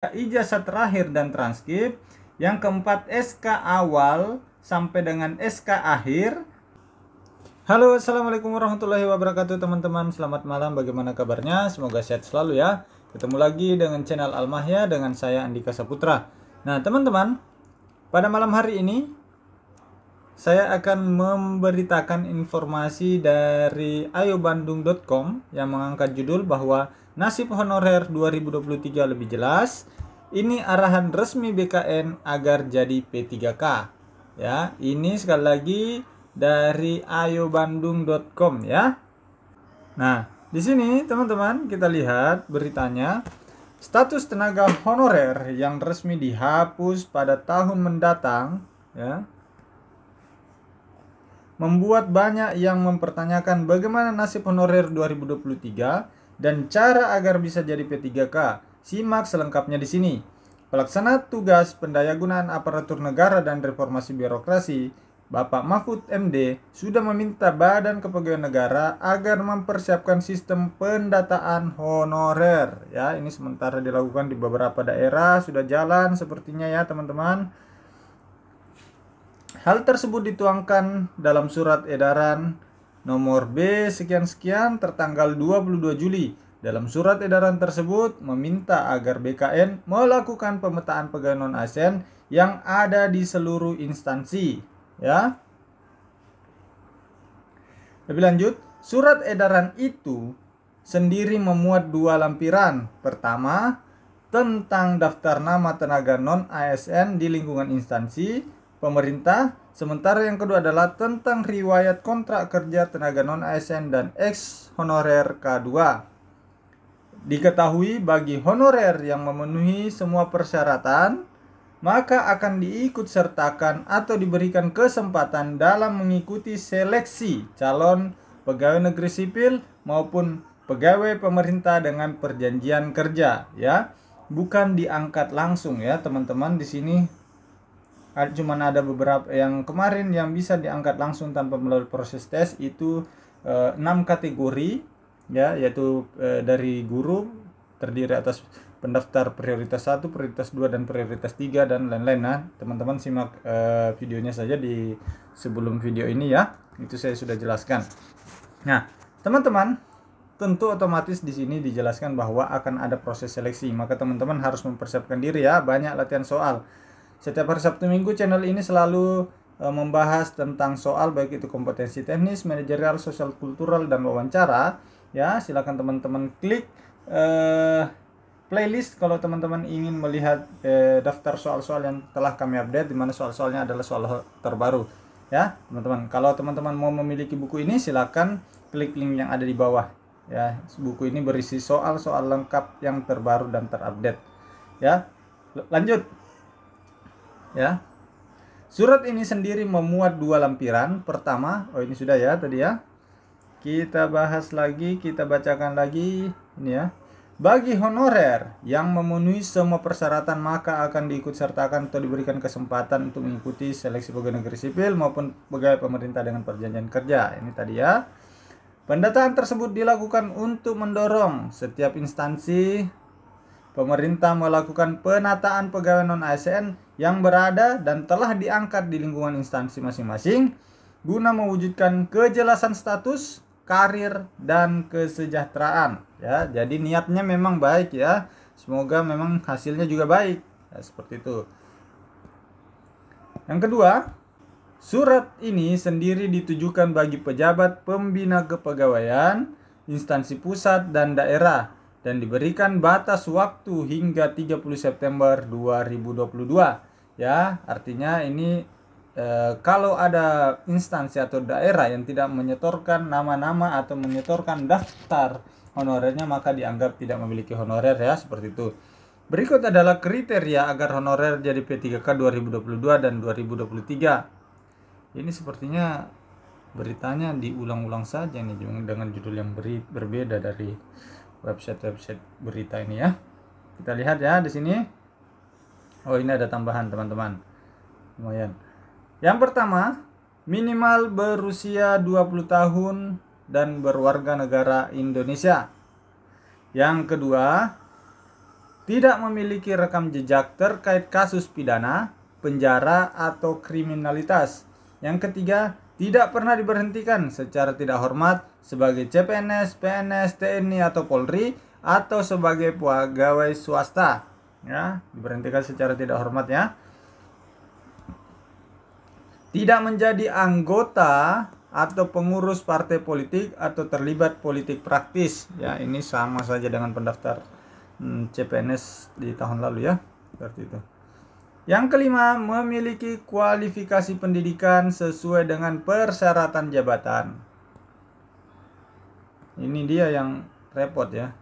ijazah terakhir dan transkrip. Yang keempat, SK awal sampai dengan SK akhir. Halo, assalamualaikum warahmatullahi wabarakatuh teman-teman. Selamat malam, bagaimana kabarnya? Semoga sehat selalu ya. Ketemu lagi dengan channel Almahya dengan saya Andika Saputra. Nah teman-teman, pada malam hari ini saya akan memberitakan informasi dari ayobandung.com yang mengangkat judul bahwa nasib honorer 2023 lebih jelas. Ini arahan resmi BKN agar jadi P3K. Ya, ini sekali lagi dari ayobandung.com ya. Nah, di sini teman-teman kita lihat beritanya. Status tenaga honorer yang resmi dihapus pada tahun mendatang ya, membuat banyak yang mempertanyakan bagaimana nasib honorer 2023 dan cara agar bisa jadi P3K. Simak selengkapnya di sini. Pelaksana tugas pendayagunaan aparatur negara dan reformasi birokrasi, Bapak Mahfud MD, sudah meminta Badan Kepegawaian Negara agar mempersiapkan sistem pendataan honorer. Ya, ini sementara dilakukan di beberapa daerah, sudah jalan sepertinya ya teman-teman. Hal tersebut dituangkan dalam surat edaran nomor B sekian-sekian tertanggal 22 Juli. Dalam surat edaran tersebut meminta agar BKN melakukan pemetaan pegawai non-ASN yang ada di seluruh instansi. Ya. Lebih lanjut, surat edaran itu sendiri memuat dua lampiran. Pertama, tentang daftar nama tenaga non-ASN di lingkungan instansi pemerintah, sementara yang kedua adalah tentang riwayat kontrak kerja tenaga non-ASN dan ex honorer K2. Diketahui bagi honorer yang memenuhi semua persyaratan, maka akan diikut sertakan atau diberikan kesempatan dalam mengikuti seleksi calon pegawai negeri sipil maupun pegawai pemerintah dengan perjanjian kerja ya. Bukan diangkat langsung ya teman-teman. Di sini cuman ada beberapa yang kemarin yang bisa diangkat langsung tanpa melalui proses tes itu 6 kategori ya, yaitu dari guru terdiri atas pendaftar prioritas 1, prioritas 2 dan prioritas 3 dan lain-lain. Nah, teman-teman simak videonya saja di sebelum video ini ya. Itu saya sudah jelaskan. Nah, teman-teman, tentu otomatis di sini dijelaskan bahwa akan ada proses seleksi. Maka teman-teman harus mempersiapkan diri ya, banyak latihan soal. Setiap hari Sabtu Minggu channel ini selalu membahas tentang soal baik itu kompetensi teknis, manajerial, sosial, kultural dan wawancara. Ya, silakan teman-teman klik playlist kalau teman-teman ingin melihat daftar soal-soal yang telah kami update, di mana soal-soalnya adalah soal terbaru. Ya, teman-teman. Kalau teman-teman mau memiliki buku ini, silakan klik link yang ada di bawah. Ya, buku ini berisi soal-soal lengkap yang terbaru dan terupdate. Ya, lanjut. Ya, surat ini sendiri memuat dua lampiran. Pertama, ini sudah ya tadi ya. Kita bahas lagi, kita bacakan lagi ini ya. Bagi honorer yang memenuhi semua persyaratan maka akan diikut sertakan atau diberikan kesempatan untuk mengikuti seleksi pegawai negeri sipil maupun pegawai pemerintah dengan perjanjian kerja. Ini tadi ya. Pendataan tersebut dilakukan untuk mendorong setiap instansi pemerintah melakukan penataan pegawai non-ASN yang berada dan telah diangkat di lingkungan instansi masing-masing guna mewujudkan kejelasan status, karir, dan kesejahteraan. Ya, jadi niatnya memang baik ya. Semoga memang hasilnya juga baik. Ya, seperti itu. Yang kedua, surat ini sendiri ditujukan bagi pejabat pembina kepegawaian, instansi pusat dan daerah dan diberikan batas waktu hingga 30 September 2022. Ya, artinya ini kalau ada instansi atau daerah yang tidak menyetorkan nama-nama atau menyetorkan daftar honorernya maka dianggap tidak memiliki honorer ya, seperti itu. Berikut adalah kriteria agar honorer jadi P3K 2022 dan 2023. Ini sepertinya beritanya diulang-ulang saja nih dengan judul yang berbeda dari website berita ini ya. Kita lihat ya di sini. Oh, ini ada tambahan teman-teman. Lumayan. Yang pertama, minimal berusia 20 tahun dan berwarga negara Indonesia. Yang kedua, tidak memiliki rekam jejak terkait kasus pidana, penjara, atau kriminalitas. Yang ketiga, tidak pernah diberhentikan secara tidak hormat sebagai CPNS, PNS, TNI, atau Polri, atau sebagai pegawai swasta. Ya, diberhentikan secara tidak hormat ya. Tidak menjadi anggota atau pengurus partai politik atau terlibat politik praktis. Ya, ini sama saja dengan pendaftar CPNS di tahun lalu ya. Seperti itu. Yang kelima, memiliki kualifikasi pendidikan sesuai dengan persyaratan jabatan. Ini dia yang repot ya.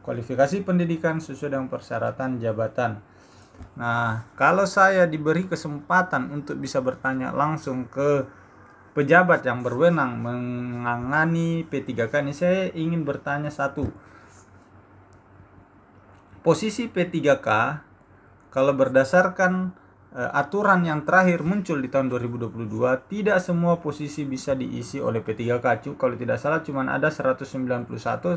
Kualifikasi pendidikan sesuai dengan persyaratan jabatan. Nah, kalau saya diberi kesempatan untuk bisa bertanya langsung ke pejabat yang berwenang menangani P3K ini, saya ingin bertanya satu. Posisi P3K, kalau berdasarkan aturan yang terakhir muncul di tahun 2022, tidak semua posisi bisa diisi oleh P3K. Kalau tidak salah cuma ada 191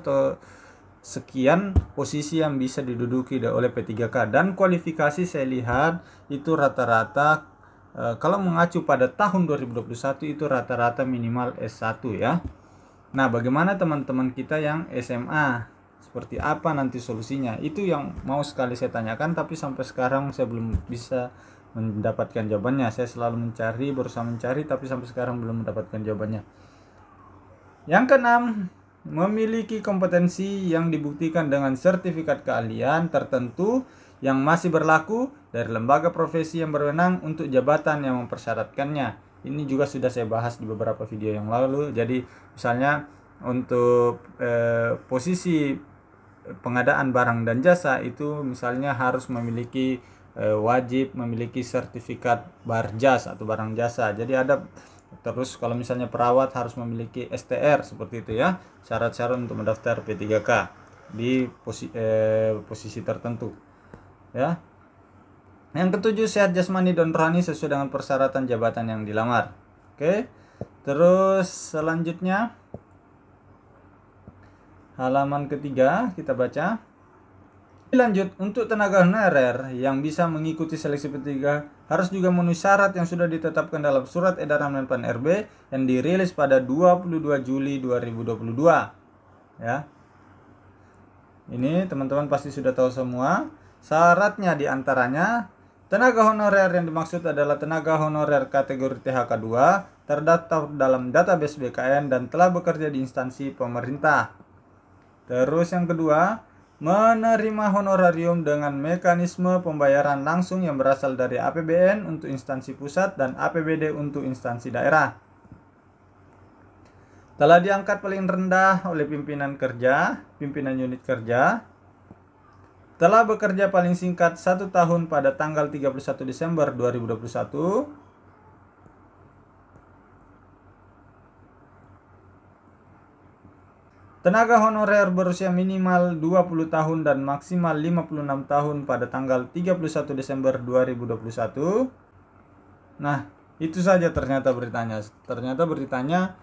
atau sekian posisi yang bisa diduduki oleh P3K, dan kualifikasi saya lihat itu rata-rata kalau mengacu pada tahun 2021 itu rata-rata minimal S1 ya. Nah, bagaimana teman-teman kita yang SMA? Seperti apa nanti solusinya? Itu yang mau sekali saya tanyakan, tapi sampai sekarang saya belum bisa mendapatkan jawabannya. Saya selalu berusaha mencari, tapi sampai sekarang belum mendapatkan jawabannya. Yang keenam, memiliki kompetensi yang dibuktikan dengan sertifikat keahlian tertentu yang masih berlaku dari lembaga profesi yang berwenang untuk jabatan yang mempersyaratkannya. Ini juga sudah saya bahas di beberapa video yang lalu. Jadi misalnya untuk posisi pengadaan barang dan jasa itu misalnya harus memiliki wajib memiliki sertifikat barjas atau barang jasa. Jadi ada. Terus kalau misalnya perawat harus memiliki STR, seperti itu ya, syarat-syarat untuk mendaftar P3K di posisi tertentu ya. Yang ketujuh, sehat jasmani dan rohani sesuai dengan persyaratan jabatan yang dilamar. Oke. Terus selanjutnya halaman ketiga kita baca. Lanjut, untuk tenaga honorer yang bisa mengikuti seleksi P3 harus juga memenuhi syarat yang sudah ditetapkan dalam surat edaran Menpan RB yang dirilis pada 22 Juli 2022 ya. Ini teman-teman pasti sudah tahu semua. Syaratnya diantaranya, tenaga honorer yang dimaksud adalah tenaga honorer kategori THK 2 terdaftar dalam database BKN dan telah bekerja di instansi pemerintah. Terus yang kedua, menerima honorarium dengan mekanisme pembayaran langsung yang berasal dari APBN untuk instansi pusat dan APBD untuk instansi daerah. Telah diangkat paling rendah oleh pimpinan unit kerja. Telah bekerja paling singkat 1 tahun pada tanggal 31 Desember 2021. Tenaga honorer berusia minimal 20 tahun dan maksimal 56 tahun pada tanggal 31 Desember 2021. Nah, itu saja ternyata beritanya. Ternyata beritanya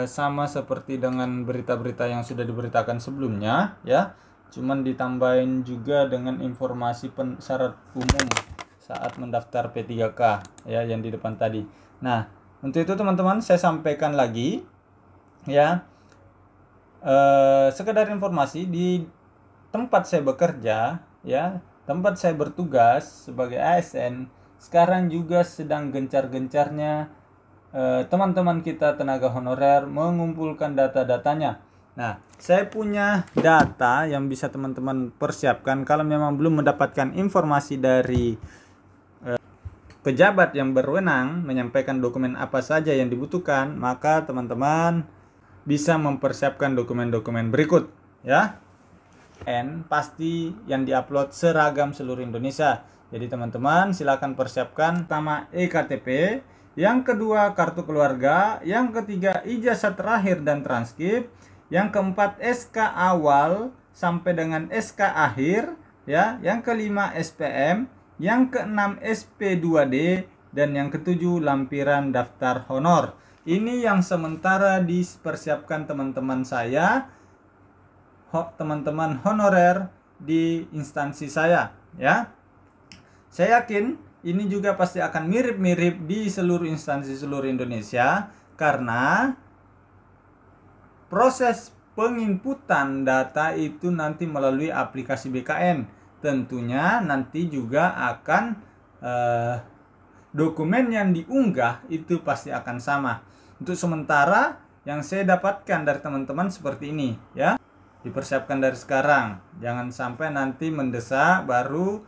sama seperti dengan berita-berita yang sudah diberitakan sebelumnya ya. Cuman ditambahin juga dengan informasi syarat umum saat mendaftar P3K ya yang di depan tadi. Nah, untuk itu teman-teman saya sampaikan lagi ya. Sekedar informasi, di tempat saya bekerja ya, tempat saya bertugas sebagai ASN, sekarang juga sedang gencar-gencarnya teman-teman kita tenaga honorer mengumpulkan data-datanya. Nah, saya punya data yang bisa teman-teman persiapkan kalau memang belum mendapatkan informasi dari pejabat yang berwenang menyampaikan dokumen apa saja yang dibutuhkan, maka teman-teman bisa mempersiapkan dokumen-dokumen berikut ya. Pasti yang diupload seragam seluruh Indonesia. Jadi teman-teman silakan persiapkan, pertama EKTP, yang kedua kartu keluarga, yang ketiga ijazah terakhir dan transkrip, yang keempat SK awal sampai dengan SK akhir ya, yang kelima SPM, yang keenam SP2D, dan yang ketujuh lampiran daftar honor. Ini yang sementara dipersiapkan teman-teman saya teman-teman honorer di instansi saya, ya. Saya yakin ini juga pasti akan mirip-mirip di seluruh instansi seluruh Indonesia, karena proses penginputan data itu nanti melalui aplikasi BKN. Tentunya nanti juga akan dokumen yang diunggah itu pasti akan sama. Untuk sementara yang saya dapatkan dari teman-teman seperti ini, ya. Dipersiapkan dari sekarang, jangan sampai nanti mendesak baru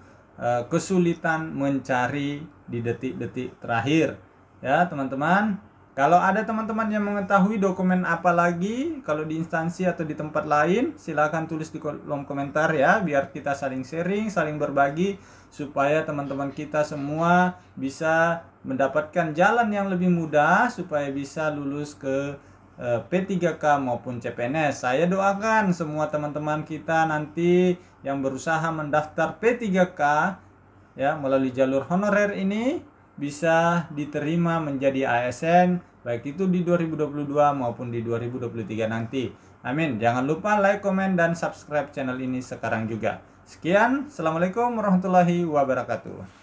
kesulitan mencari di detik-detik terakhir, ya teman-teman. Kalau ada teman-teman yang mengetahui dokumen apa lagi kalau di instansi atau di tempat lain, silakan tulis di kolom komentar, ya, biar kita saling sharing, saling berbagi, supaya teman-teman kita semua bisa mendapatkan jalan yang lebih mudah supaya bisa lulus ke P3K maupun CPNS. Saya doakan semua teman-teman kita nanti yang berusaha mendaftar P3K, ya, melalui jalur honorer ini bisa diterima menjadi ASN, baik itu di 2022 maupun di 2023 nanti. Amin. Jangan lupa like, komen, dan subscribe channel ini sekarang juga. Sekian, Assalamualaikum warahmatullahi wabarakatuh.